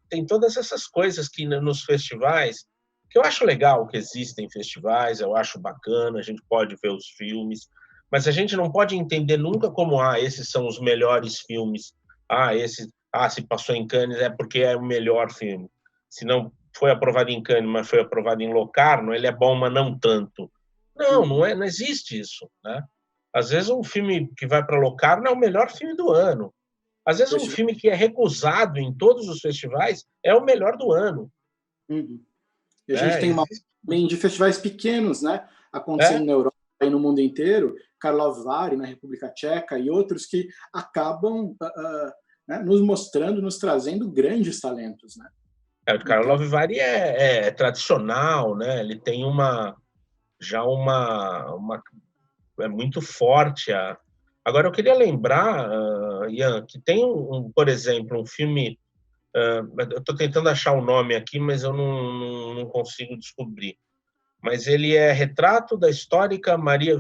tem todas essas coisas que nos festivais, que eu acho legal que existem festivais, eu acho bacana, a gente pode ver os filmes, mas a gente não pode entender nunca como, esses são os melhores filmes, se passou em Cannes é porque é o melhor filme. Se não foi aprovado em Cannes, mas foi aprovado em Locarno, ele é bom, mas não tanto. Não existe isso, né? Às vezes um filme que vai para Locarno é o melhor filme do ano. Às vezes um filme que é recusado em todos os festivais é o melhor do ano. E a gente tem também de festivais pequenos, né? Acontecendo na Europa e no mundo inteiro, Karlovy Vary, na República Tcheca, e outros que acabam nos mostrando, nos trazendo grandes talentos, né? O Karlovy Vary é tradicional, né? Ele tem uma é muito forte. Agora, eu queria lembrar, Ian, que tem, por exemplo, um filme. Eu estou tentando achar o nome aqui, mas eu não consigo descobrir. Mas ele é retrato da histórica Maria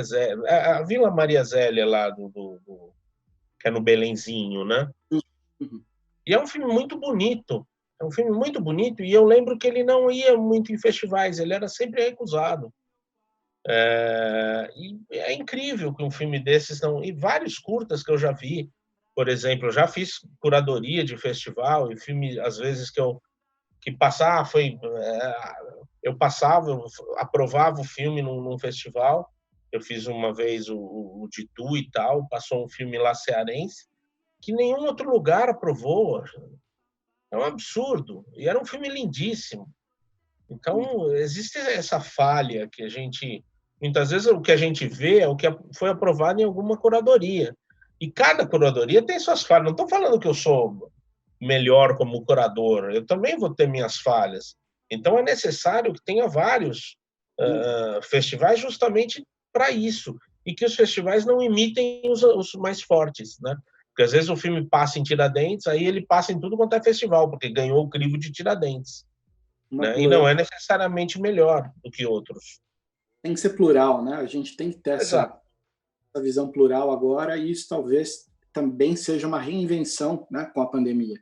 Zélia, a Vila Maria Zélia lá, que é no Belenzinho, né? Uhum. E é um filme muito bonito. É um filme muito bonito. E eu lembro que ele não ia muito em festivais, ele era sempre recusado. E é incrível que um filme desses não. E vários curtas que eu já vi, por exemplo, eu já fiz curadoria de festival, e filme, às vezes, que passar foi. Eu passava, eu aprovava o filme num festival. Eu fiz uma vez o Ditu e tal, passou um filme lá cearense, que nenhum outro lugar aprovou. É um absurdo. E era um filme lindíssimo. Então, existe essa falha que a gente. Muitas vezes o que a gente vê é o que foi aprovado em alguma curadoria. E cada curadoria tem suas falhas. Não estou falando que eu sou melhor como curador, eu também vou ter minhas falhas. Então, é necessário que tenha vários festivais justamente para isso. E que os festivais não imitem os mais fortes, né? Porque às vezes o filme passa em Tiradentes, aí ele passa em tudo quanto é festival, porque ganhou o crivo de Tiradentes. Né? E não é necessariamente melhor do que outros. Tem que ser plural, né? A gente tem que ter essa visão plural agora, e isso talvez também seja uma reinvenção, né, com a pandemia.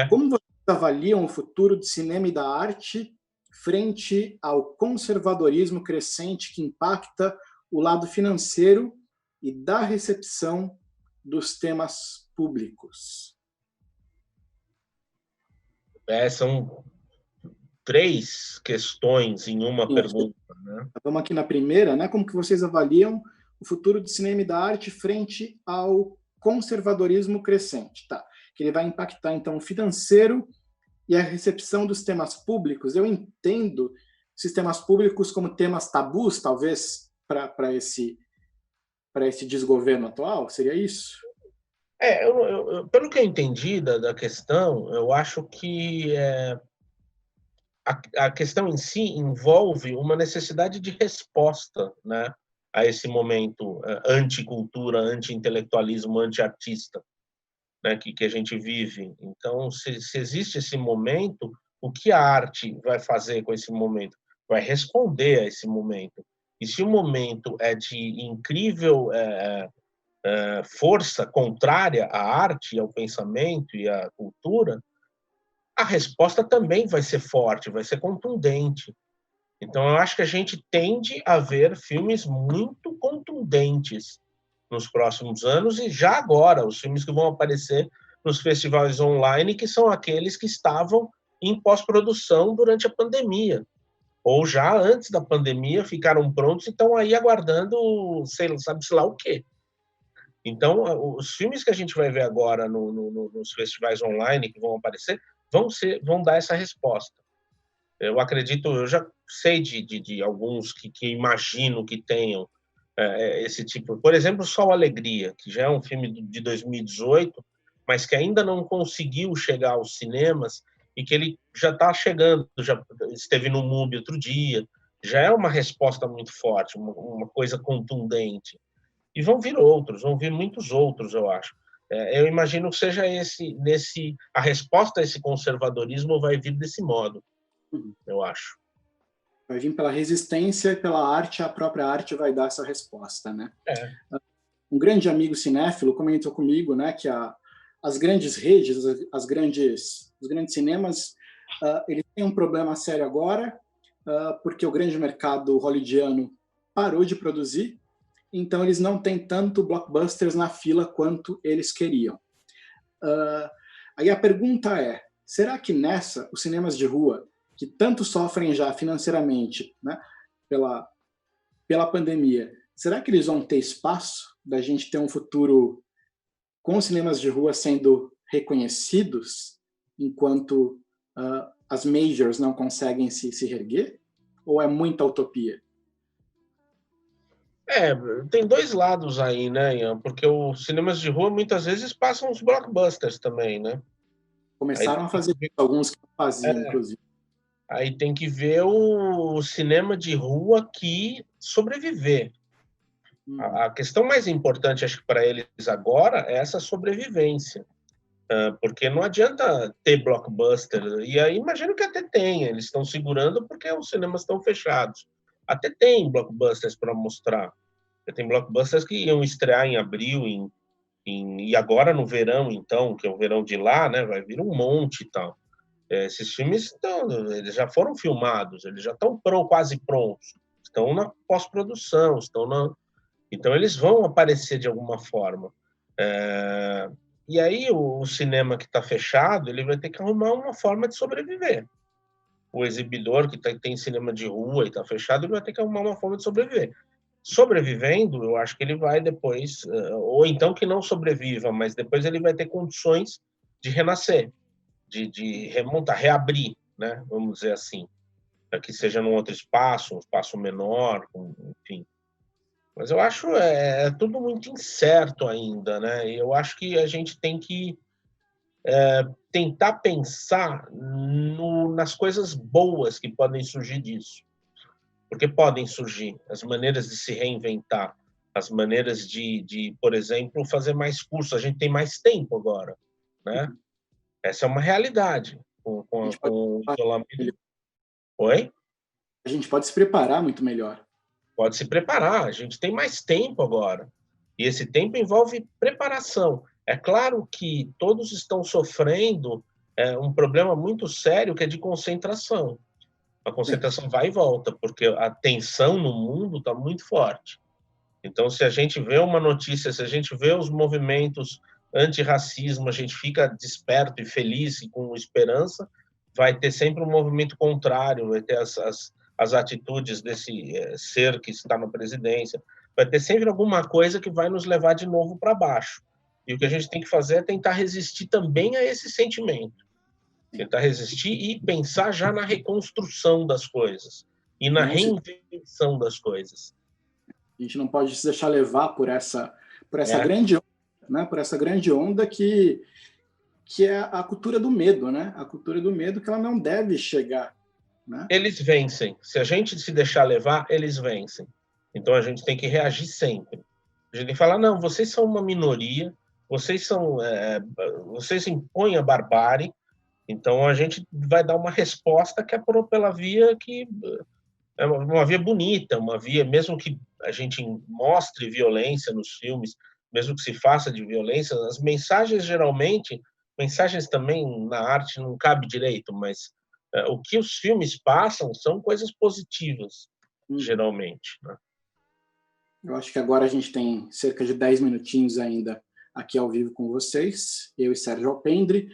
Como vocês avaliam o futuro do cinema e da arte frente ao conservadorismo crescente que impacta o lado financeiro e da recepção dos temas públicos? São 3 questões em uma pergunta. Né? Vamos aqui na primeira, né? Como que vocês avaliam o futuro do cinema e da arte frente ao conservadorismo crescente? Tá. Que ele vai impactar, então, o financeiro e a recepção dos temas públicos. Eu entendo sistemas públicos como temas tabus, talvez, para esse desgoverno atual? Seria isso? Pelo que eu entendi da questão, eu acho que a questão em si envolve uma necessidade de resposta, né, a esse momento anticultura, anti-intelectualismo, anti-artista, né, que a gente vive. Então, se existe esse momento, o que a arte vai fazer com esse momento? Vai responder a esse momento. E se o momento é de incrível força contrária à arte, ao pensamento e à cultura, a resposta também vai ser forte, vai ser contundente. Então, eu acho que a gente tende a ver filmes muito contundentes nos próximos anos e já agora, os filmes que vão aparecer nos festivais online, que são aqueles que estavam em pós-produção durante a pandemia, ou já antes da pandemia ficaram prontos e estão aí aguardando, sabe-se lá o quê. Então, os filmes que a gente vai ver agora nos festivais online que vão aparecer vão dar essa resposta. Eu acredito, eu já sei de alguns que imagino que tenham esse tipo. Por exemplo, Sol Alegria, que já é um filme de 2018, mas que ainda não conseguiu chegar aos cinemas e que ele já está chegando, já esteve no MUBI outro dia, já é uma resposta muito forte, uma coisa contundente. E vão vir muitos outros, eu acho. Eu imagino que seja a resposta a esse conservadorismo vai vir desse modo, eu acho. Vai vir pela resistência e pela arte, a própria arte vai dar essa resposta, né? Um grande amigo cinéfilo comentou comigo, né, que as grandes redes, os grandes cinemas, eles têm um problema sério agora, porque o grande mercado hollywoodiano parou de produzir, então eles não têm tanto blockbusters na fila quanto eles queriam. Aí a pergunta é, será que os cinemas de rua, que tanto sofrem já financeiramente, né, pela pandemia, será que eles vão ter espaço da gente ter um futuro com os cinemas de rua sendo reconhecidos enquanto as majors não conseguem se reerguer? Ou é muita utopia? Tem 2 lados aí, né, Ian? Porque os cinemas de rua muitas vezes passam os blockbusters também, né? Aí Começaram a tem fazer que ver, alguns que não faziam, é, inclusive. aí tem que ver o cinema de rua que sobreviver. Uhum. A questão mais importante, acho que para eles agora, é essa sobrevivência. Porque não adianta ter blockbuster. E aí imagino que até tem, eles estão segurando porque os cinemas estão fechados. Até tem blockbusters para mostrar. Tem blockbusters que iam estrear em abril, e agora no verão, então, que é o verão de lá, né, vai vir um monte e tal. Esses filmes eles já foram filmados, eles já estão quase prontos, estão na pós-produção, então eles vão aparecer de alguma forma. É, e aí o cinema que está fechado, ele vai ter que arrumar uma forma de sobreviver. O exibidor que tem cinema de rua e está fechado, ele vai ter que arrumar uma forma de sobreviver. Sobrevivendo, eu acho que ele vai depois, ou então que não sobreviva, mas depois ele vai ter condições de renascer, de remontar, reabrir, né? Vamos dizer assim, para que seja num outro espaço, um espaço menor, enfim. Mas eu acho tudo muito incerto ainda, né? E eu acho que a gente tem que tentar pensar nas coisas boas que podem surgir disso. Porque podem surgir as maneiras de se reinventar, as maneiras por exemplo, fazer mais cursos. A gente tem mais tempo agora, né? Essa é uma realidade. A gente Com pode, o isolamento. Oi? a gente pode se preparar muito melhor. Pode se preparar, a gente tem mais tempo agora. E esse tempo envolve preparação. É claro que todos estão sofrendo um problema muito sério que é de concentração. A Sim. concentração vai e volta, porque a tensão no mundo está muito forte. Então, se a gente vê uma notícia, se a gente vê os movimentos antirracismo, a gente fica desperto e feliz e com esperança, vai ter sempre um movimento contrário, vai ter as atitudes desse ser que está na presidência, vai ter sempre alguma coisa que vai nos levar de novo para baixo. E o que a gente tem que fazer é tentar resistir também a esse sentimento. Tentar resistir e pensar já na reconstrução das coisas e na Não se, reinvenção das coisas. a gente não pode se deixar levar por essa É. grande onda, né? Por essa grande onda que é a cultura do medo, né? A cultura do medo que ela não deve chegar, né? Eles vencem. Se a gente se deixar levar, eles vencem. Então a gente tem que reagir sempre. A gente tem que falar: não, vocês são uma minoria, vocês impõem a barbárie, então a gente vai dar uma resposta que é pela via que é uma via bonita, uma via, mesmo que a gente mostre violência nos filmes, mesmo que se faça de violência, as mensagens geralmente, mensagens também na arte não cabe direito, mas o que os filmes passam são coisas positivas, Uhum. geralmente, né? Eu acho que agora a gente tem cerca de 10 minutinhos ainda aqui ao vivo com vocês, eu e Sérgio Alpendre.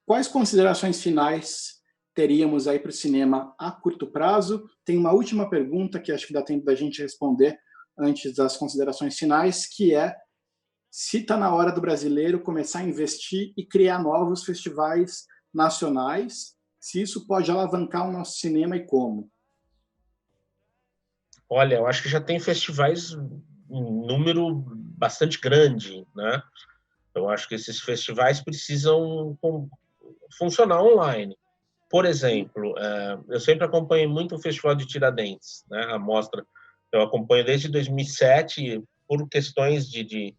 Quais considerações finais teríamos aí para o cinema a curto prazo? Tem uma última pergunta que acho que dá tempo da gente responder antes das considerações finais, que é se está na hora do brasileiro começar a investir e criar novos festivais nacionais, se isso pode alavancar o nosso cinema e como. Olha, eu acho que já tem festivais um número bastante grande, né? Eu acho que esses festivais precisam funcionar online. Por exemplo, eu sempre acompanhei muito o Festival de Tiradentes, né? A mostra, eu acompanho desde 2007, por questões de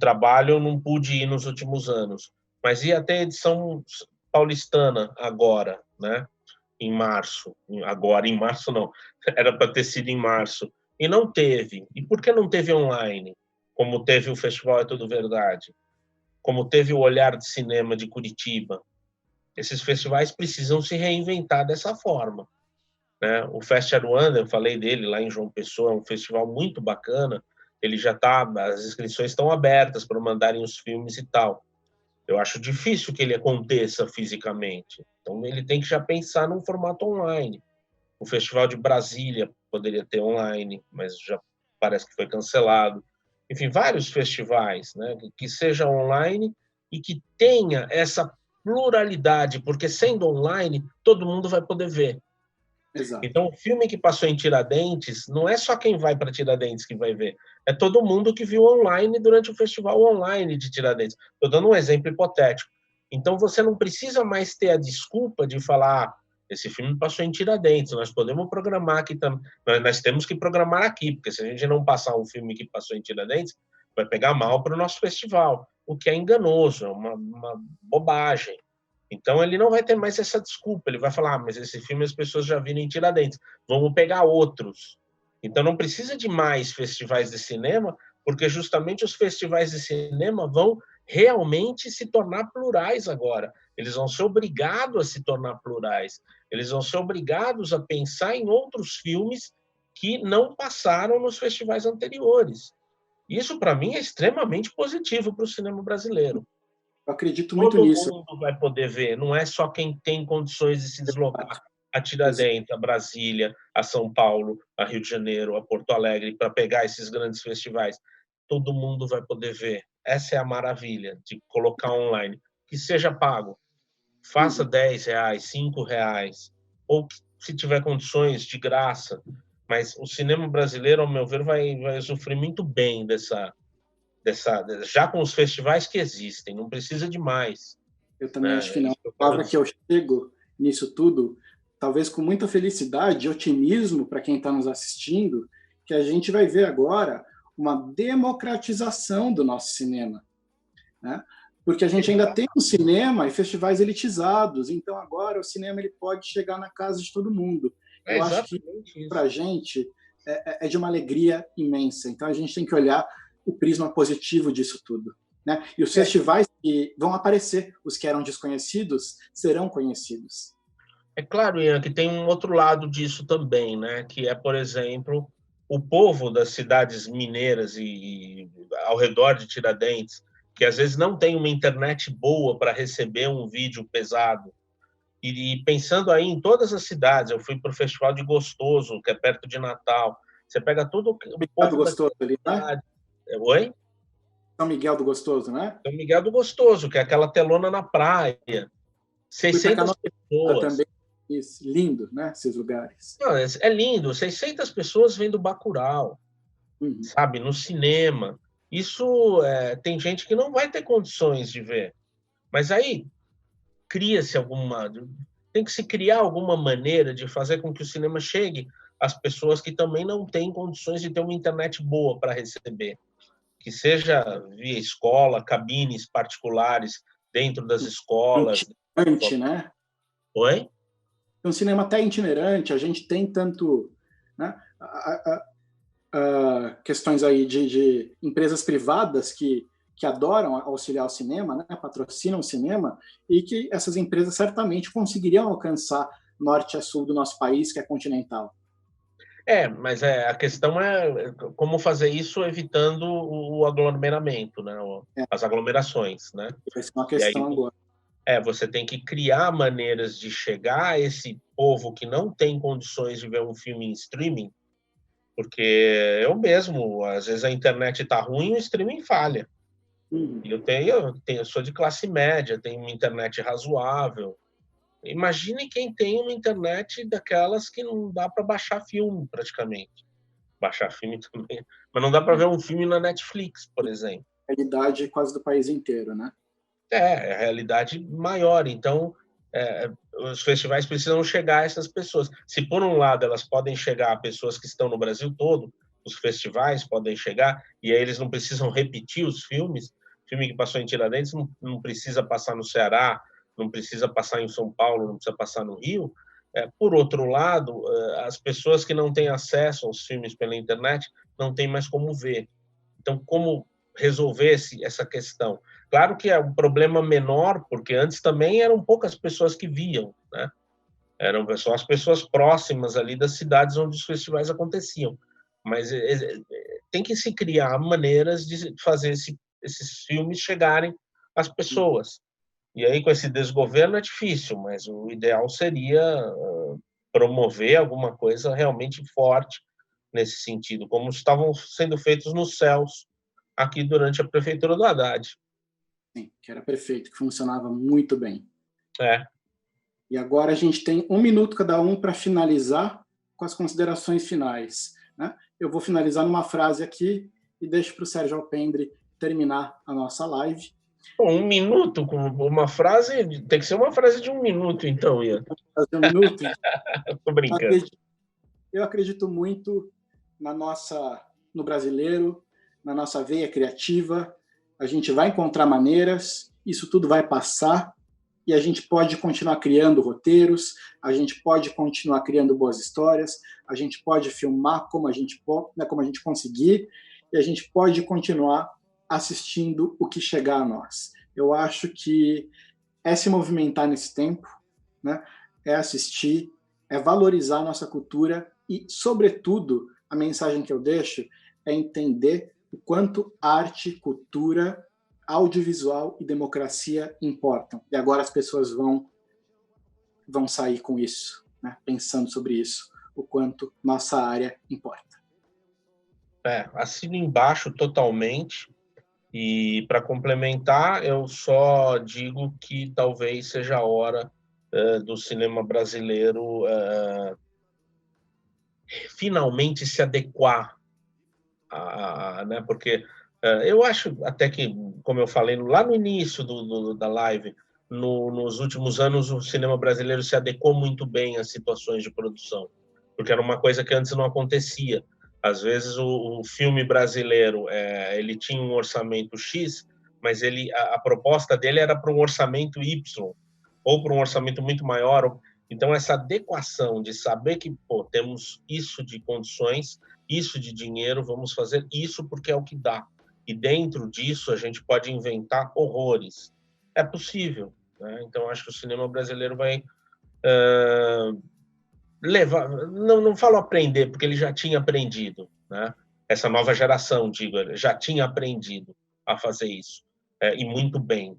trabalho, eu não pude ir nos últimos anos, mas ia até a edição paulistana agora, né? Em março. Agora, em março não, era para ter sido em março. E não teve. E por que não teve online? Como teve o Festival É Tudo Verdade? Como teve o Olhar de Cinema de Curitiba? Esses festivais precisam se reinventar dessa forma, né? O Fest Aruanda, eu falei dele lá em João Pessoa, é um festival muito bacana. Ele já está, as inscrições estão abertas para mandarem os filmes e tal. Eu acho difícil que ele aconteça fisicamente. Então ele tem que já pensar num formato online. O Festival de Brasília poderia ter online, mas já parece que foi cancelado. Enfim, vários festivais, né, que seja online e que tenha essa pluralidade, porque sendo online, todo mundo vai poder ver. Exato. Então, o filme que passou em Tiradentes, não é só quem vai para Tiradentes que vai ver, é todo mundo que viu online durante o festival online de Tiradentes. Estou dando um exemplo hipotético. Então você não precisa mais ter a desculpa de falar: esse filme passou em Tiradentes, nós podemos programar aqui também, nós temos que programar aqui, porque se a gente não passar um filme que passou em Tiradentes, vai pegar mal para o nosso festival, o que é enganoso, é uma bobagem. Então ele não vai ter mais essa desculpa, ele vai falar: mas esse filme as pessoas já viram em Tiradentes, vamos pegar outros. Então não precisa de mais festivais de cinema, porque justamente os festivais de cinema vão realmente se tornar plurais agora. Eles vão ser obrigados a se tornar plurais. Eles vão ser obrigados a pensar em outros filmes que não passaram nos festivais anteriores. Isso, para mim, é extremamente positivo para o cinema brasileiro. Eu acredito muito Todo nisso. mundo vai poder ver, não é só quem tem condições de se deslocar a Tiradentes, a Brasília, a São Paulo, a Rio de Janeiro, a Porto Alegre, para pegar esses grandes festivais. Todo mundo vai poder ver. Essa é a maravilha de colocar online. Que seja pago. Faça R$10, R$5, ou se tiver condições, de graça. Mas o cinema brasileiro, ao meu ver, vai sofrer muito bem já com os festivais que existem, não precisa de mais. Eu também acho que não. A palavra que eu chego nisso tudo, talvez com muita felicidade e otimismo para quem está nos assistindo, que a gente vai ver agora uma democratização do nosso cinema, né? Porque a gente ainda tem um cinema e festivais elitizados, então agora o cinema ele pode chegar na casa de todo mundo. Eu acho que para a gente é de uma alegria imensa. Então a gente tem que olhar o prisma positivo disso tudo, né? E os festivais que vão aparecer, os que eram desconhecidos, serão conhecidos. É claro, Ian, que tem um outro lado disso também, né? Que é, por exemplo, o povo das cidades mineiras e ao redor de Tiradentes, que às vezes não tem uma internet boa para receber um vídeo pesado. E pensando aí em todas as cidades, eu fui para o Festival de Gostoso, que é perto de Natal. Você pega todo o povo do Gostoso ali, né? Oi? São Miguel do Gostoso, né? São Miguel do Gostoso, que é aquela telona na praia. 600 pessoas. Também. Isso, lindo, né? Esses lugares. Não, é lindo. 600 pessoas vendo Bacurau, sabe? No cinema. Isso tem gente que não vai ter condições de ver. Mas aí tem que se criar alguma maneira de fazer com que o cinema chegue às pessoas que também não têm condições de ter uma internet boa para receber. Que seja via escola, cabines particulares dentro das escolas. Itinerante, né? Oi? Um cinema até itinerante, a gente tem tanto, né, questões aí de empresas privadas que adoram auxiliar o cinema, né, patrocinam o cinema, e que essas empresas certamente conseguiriam alcançar norte a sul do nosso país, que é continental. Mas a questão é como fazer isso evitando o aglomeramento, né? As aglomerações, né? Vai ser uma questão aí, agora. Você tem que criar maneiras de chegar a esse povo que não tem condições de ver um filme em streaming, porque eu mesmo, às vezes a internet está ruim e o streaming falha. Eu sou de classe média, tenho uma internet razoável. Imagine quem tem uma internet daquelas que não dá para baixar filme, praticamente. Baixar filme também. Mas não dá para ver um filme na Netflix, por exemplo. Realidade quase do país inteiro, né? É a realidade maior. Então, os festivais precisam chegar a essas pessoas. Se, por um lado, elas podem chegar a pessoas que estão no Brasil todo, os festivais podem chegar, e aí eles não precisam repetir os filmes. O filme que passou em Tiradentes não precisa passar no Ceará, não precisa passar em São Paulo, não precisa passar no Rio. Por outro lado, as pessoas que não têm acesso aos filmes pela internet não têm mais como ver. Então, como resolver essa questão? Claro que é um problema menor, porque antes também eram poucas pessoas que viam, né? Eram só as pessoas próximas ali das cidades onde os festivais aconteciam. Mas tem que se criar maneiras de fazer esses filmes chegarem às pessoas. E aí, com esse desgoverno, é difícil, mas o ideal seria promover alguma coisa realmente forte nesse sentido, como estavam sendo feitos nos céus aqui durante a prefeitura do Haddad. Sim, que era perfeito, que funcionava muito bem. E agora a gente tem 1 minuto cada um para finalizar com as considerações finais, né? Eu vou finalizar numa frase aqui e deixo para o Sérgio Alpendre terminar a nossa live. Bom, 1 minuto com uma frase, tem que ser uma frase de 1 minuto, então, Ian. Fazer 1 minuto? Tô brincando. Eu acredito muito no brasileiro, na nossa veia criativa. A gente vai encontrar maneiras, isso tudo vai passar e a gente pode continuar criando roteiros, a gente pode continuar criando boas histórias, a gente pode filmar como a gente conseguir e a gente pode continuar assistindo o que chegar a nós. Eu acho que é se movimentar nesse tempo, né? É assistir, é valorizar a nossa cultura e, sobretudo, a mensagem que eu deixo é entender o quanto arte, cultura, audiovisual e democracia importam. E agora as pessoas vão sair com isso, né? Pensando sobre isso, o quanto nossa área importa. Assino embaixo totalmente. E, para complementar, eu só digo que talvez seja a hora do cinema brasileiro finalmente se adequar, né? Porque eu acho até que, como eu falei lá no início da live, nos últimos anos o cinema brasileiro se adequou muito bem às situações de produção, porque era uma coisa que antes não acontecia. Às vezes o filme brasileiro ele tinha um orçamento X, mas a proposta dele era para um orçamento Y, ou para um orçamento muito maior. Então, essa adequação de saber que temos isso de condições, isso de dinheiro, vamos fazer isso porque é o que dá. E dentro disso a gente pode inventar horrores. É possível, né? Então, acho que o cinema brasileiro vai levar, não falo aprender, porque ele já tinha aprendido, né? Essa nova geração, digo, já tinha aprendido a fazer isso, e muito bem.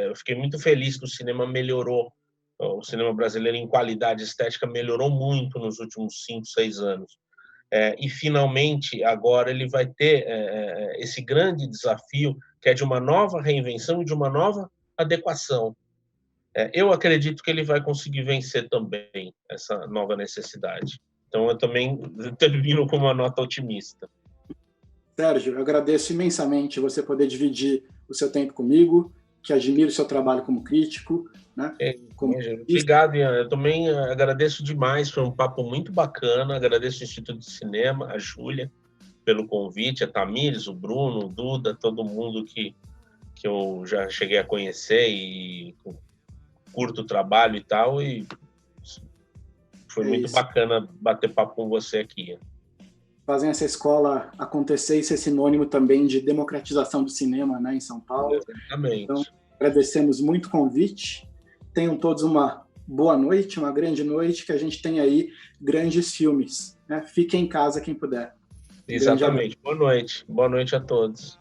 Eu fiquei muito feliz que o cinema melhorou, o cinema brasileiro em qualidade estética melhorou muito nos últimos 5, 6 anos. E finalmente agora ele vai ter esse grande desafio, que é de uma nova reinvenção e de uma nova adequação. Eu acredito que ele vai conseguir vencer também essa nova necessidade. Então, eu também termino com uma nota otimista. Sérgio, eu agradeço imensamente você poder dividir o seu tempo comigo, que admiro o seu trabalho como crítico. Né? Obrigado, Ian. Eu também agradeço demais, foi um papo muito bacana. Agradeço o Instituto de Cinema, a Júlia, pelo convite, a Tamires, o Bruno, o Duda, todo mundo que eu já cheguei a conhecer e curto o trabalho e tal, e foi muito bacana bater papo com você aqui. Fazem essa escola acontecer e ser sinônimo também de democratização do cinema, né, em São Paulo. Exatamente. Então, agradecemos muito o convite. Tenham todos uma boa noite, uma grande noite, que a gente tenha aí grandes filmes. Né? Fiquem em casa quem puder. Exatamente. Boa noite. Boa noite a todos.